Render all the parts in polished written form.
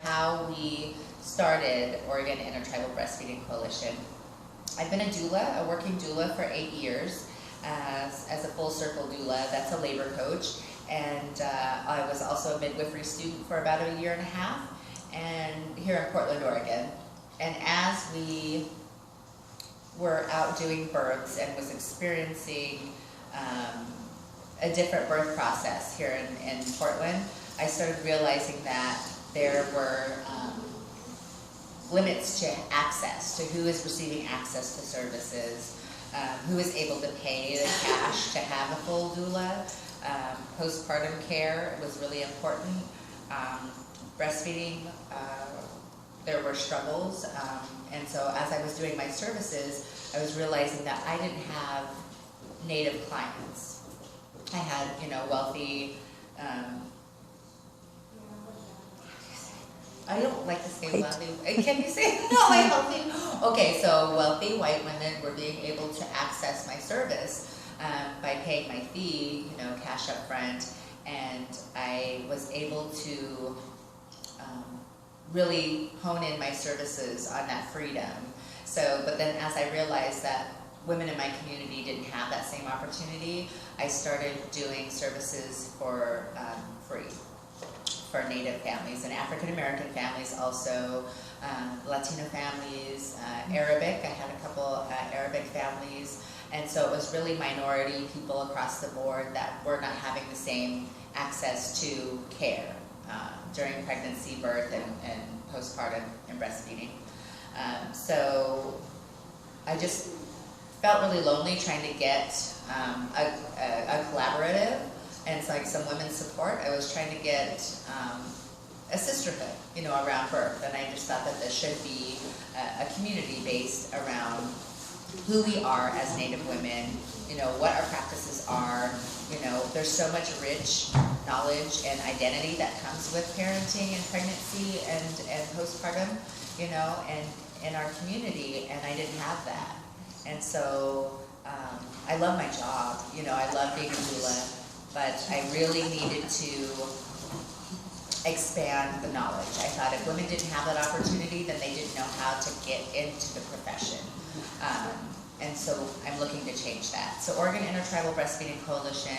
how we started Oregon Intertribal Breastfeeding Coalition. I've been a doula, a working doula for 8 years as a full circle doula. That's a labor coach. And I was also a midwifery student for about a year and a half, and here in Portland, Oregon. And as we were out doing births and was experiencing a different birth process here in Portland, I started realizing that there were limits to access, to who is receiving access to services, who is able to pay the cash to have a full doula. Postpartum care was really important. Breastfeeding, there were struggles, and so as I was doing my services, I was realizing that I didn't have Native clients. I had, wealthy, I don't like to say wealthy. Can you say no? Wealthy. Okay, so wealthy white women were being able to access my service by paying my fee, cash up front, and I was able to really hone in my services on that freedom. So, but then as I realized that women in my community didn't have that same opportunity, I started doing services for free for Native families and African American families, also Latino families, Arabic. I had a couple Arabic families, and so it was really minority people across the board that were not having the same access to care during pregnancy, birth, and postpartum and breastfeeding. So I just felt really lonely trying to get a collaborative and like some women's support. I was trying to get a sisterhood, around birth, and I just thought that this should be a community based around who we are as Native women, what our practices are. There's so much rich knowledge and identity that comes with parenting and pregnancy and postpartum, and in our community, and I didn't have that. And so I love my job, I love being a doula, but I really needed to expand the knowledge. I thought if women didn't have that opportunity, then they didn't know how to get into the profession. And so I'm looking to change that. So Oregon Intertribal Breastfeeding Coalition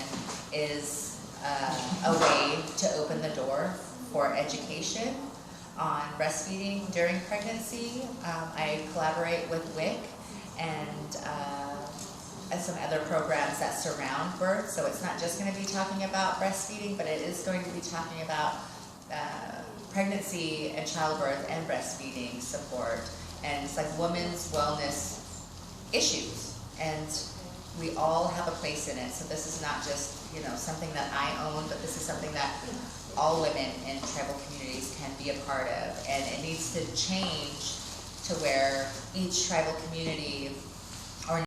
is a way to open the door for education on breastfeeding during pregnancy. I collaborate with WIC and some other programs that surround birth. So it's not just going to be talking about breastfeeding, but it is going to be talking about pregnancy and childbirth and breastfeeding support. And it's like women's wellness issues, and we all have a place in it. So this is not just something that I own, but this is something that all women in tribal communities can be a part of, and it needs to change to where each tribal community